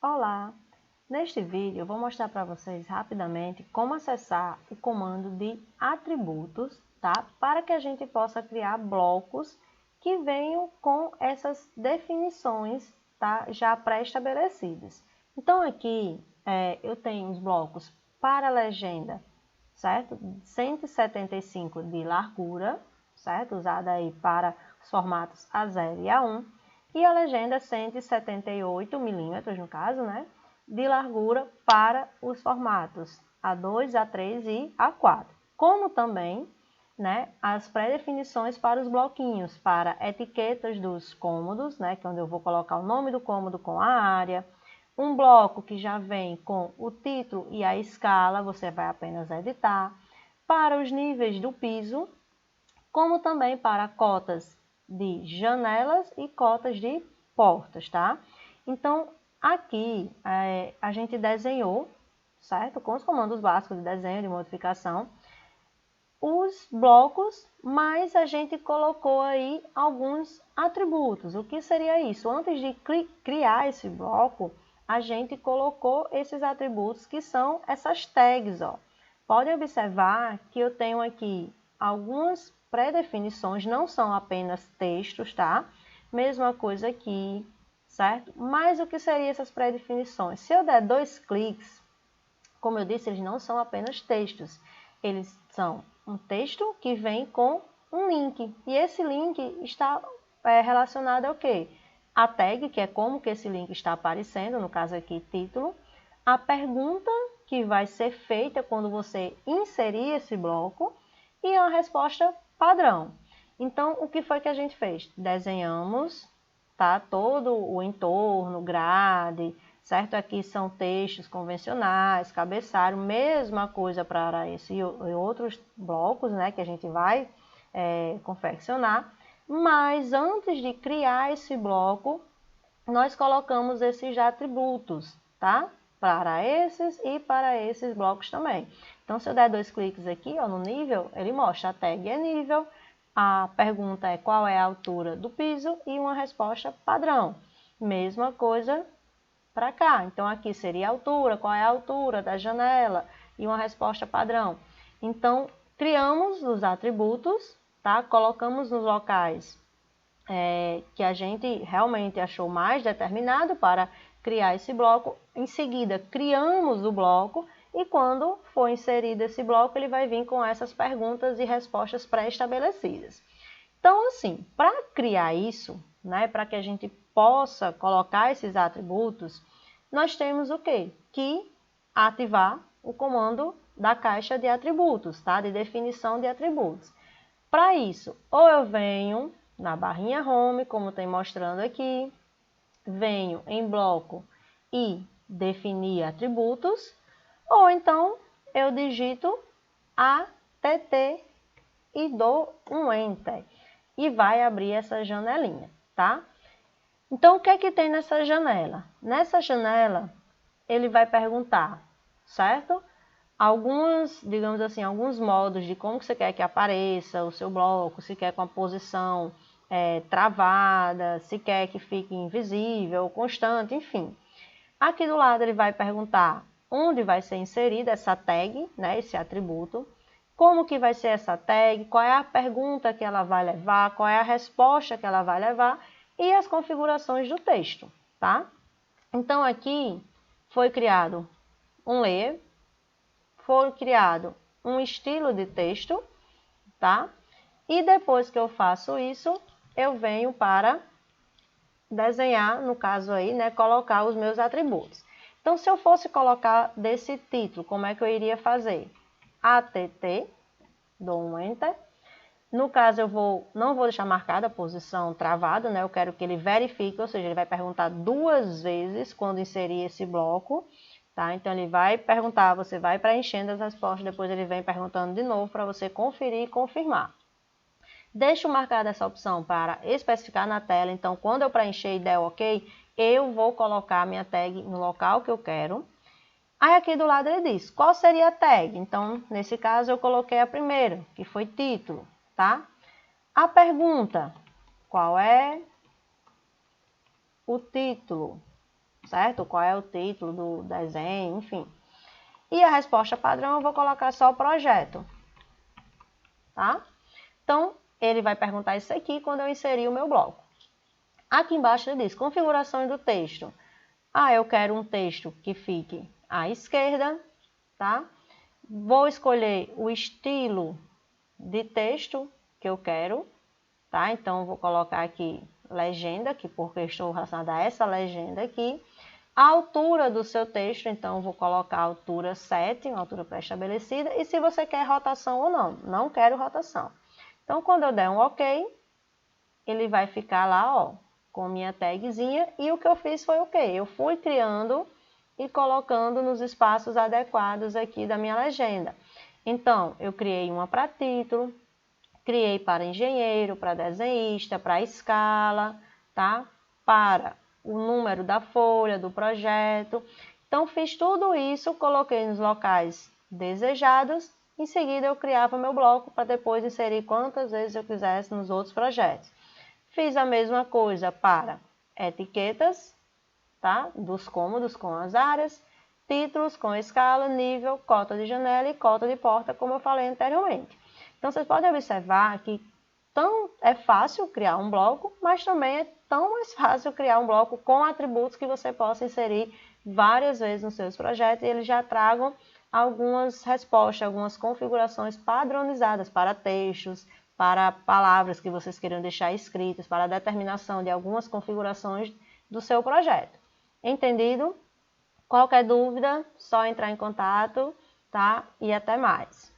Olá! Neste vídeo eu vou mostrar para vocês rapidamente como acessar o comando de atributos, tá? Para que a gente possa criar blocos que venham com essas definições, tá? Já pré-estabelecidas. Então aqui eu tenho os blocos para legenda, certo? 175 de largura, certo? Usada aí para os formatos A0 e A1. E a legenda 178 milímetros, no caso, né, de largura para os formatos A2, A3 e A4. Como também, né, as pré-definições para os bloquinhos, para etiquetas dos cômodos, né, que é onde eu vou colocar o nome do cômodo com a área. Um bloco que já vem com o título e a escala, você vai apenas editar. Para os níveis do piso, como também para cotas de janelas e cotas de portas, tá? Então, aqui a gente desenhou, certo? Com os comandos básicos de desenho, de modificação, os blocos, mas a gente colocou aí alguns atributos. O que seria isso? Antes de criar esse bloco, a gente colocou esses atributos que são essas tags, ó. Podem observar que eu tenho aqui algumas pré-definições, não são apenas textos, tá? Mesma coisa aqui, certo? Mas o que seriam essas pré-definições? Se eu der 2 cliques, como eu disse, eles não são apenas textos. Eles são um texto que vem com um link. E esse link está relacionado ao quê? A tag, que é como que esse link está aparecendo, no caso aqui, título. A pergunta que vai ser feita quando você inserir esse bloco e uma resposta padrão. Então, o que foi que a gente fez? Desenhamos, tá, todo o entorno, grade, certo? Aqui são textos convencionais, cabeçalho, mesma coisa para esse e outros blocos, né, que a gente vai confeccionar. Mas antes de criar esse bloco, nós colocamos esses atributos, tá? Para esses e para esses blocos também. Então, se eu der 2 cliques aqui, ó, no nível, ele mostra a tag é nível, a pergunta é qual é a altura do piso e uma resposta padrão. Mesma coisa para cá. Então, aqui seria a altura, qual é a altura da janela e uma resposta padrão. Então, criamos os atributos, tá? Colocamos nos locais que a gente realmente achou mais determinado para criar esse bloco. Em seguida, criamos o bloco e quando for inserido esse bloco, ele vai vir com essas perguntas e respostas pré-estabelecidas. Então, assim, para criar isso, né, para que a gente possa colocar esses atributos, nós temos o quê? Que ativar o comando da caixa de atributos, tá? De definição de atributos. Para isso, ou eu venho na barrinha Home, como tem mostrando aqui, venho em bloco e definir atributos, ou então eu digito ATT e dou um Enter. E vai abrir essa janelinha, tá? Então, o que é que tem nessa janela? Nessa janela, ele vai perguntar, certo? Alguns, digamos assim, alguns modos de como você quer que apareça o seu bloco, se quer com a posição travada, se quer que fique invisível, constante, enfim. Aqui do lado ele vai perguntar onde vai ser inserida essa tag, né, esse atributo, como que vai ser essa tag, qual é a pergunta que ela vai levar, qual é a resposta que ela vai levar e as configurações do texto, tá? Então aqui foi criado um layer, foi criado um estilo de texto, tá? E depois que eu faço isso, eu venho para desenhar, no caso aí, né, colocar os meus atributos. Então, se eu fosse colocar desse título, como é que eu iria fazer? ATT, dou um Enter. No caso, não vou deixar marcada a posição travada, né? Eu quero que ele verifique, ou seja, ele vai perguntar 2 vezes quando inserir esse bloco, tá? Então, ele vai perguntar, você vai preenchendo as respostas, depois ele vem perguntando de novo para você conferir e confirmar. Deixo marcada essa opção para especificar na tela, então quando eu preencher e der OK, eu vou colocar a minha tag no local que eu quero. Aí aqui do lado ele diz, qual seria a tag? Então, nesse caso eu coloquei a primeira, que foi título, tá? A pergunta, qual é o título? certo? Qual é o título do desenho, enfim. E a resposta padrão eu vou colocar só o projeto, tá? Então, ele vai perguntar isso aqui quando eu inserir o meu bloco. Aqui embaixo ele diz, configurações do texto. Eu quero um texto que fique à esquerda, tá? Vou escolher o estilo de texto que eu quero, tá? Então, vou colocar aqui legenda, porque estou relacionada a essa legenda aqui. A altura do seu texto, então, vou colocar a altura 7, uma altura pré-estabelecida. E se você quer rotação ou não, não quero rotação. Então, quando eu der um OK, ele vai ficar lá, ó, com minha tagzinha. E o que eu fiz foi o quê? Eu fui criando e colocando nos espaços adequados aqui da minha legenda. Então, eu criei uma para título, criei para engenheiro, para desenhista, para escala, tá? Para o número da folha, do projeto. Então, fiz tudo isso, coloquei nos locais desejados. Em seguida, eu criava meu bloco para depois inserir quantas vezes eu quisesse nos outros projetos. Fiz a mesma coisa para etiquetas, tá? Dos cômodos com as áreas, títulos com escala, nível, cota de janela e cota de porta, como eu falei anteriormente. Então, vocês podem observar que é fácil criar um bloco, mas também é tão mais fácil criar um bloco com atributos que você possa inserir várias vezes nos seus projetos e eles já tragam algumas respostas, algumas configurações padronizadas para textos, para palavras que vocês queiram deixar escritas, para a determinação de algumas configurações do seu projeto. Entendido? Qualquer dúvida, só entrar em contato, tá? E até mais.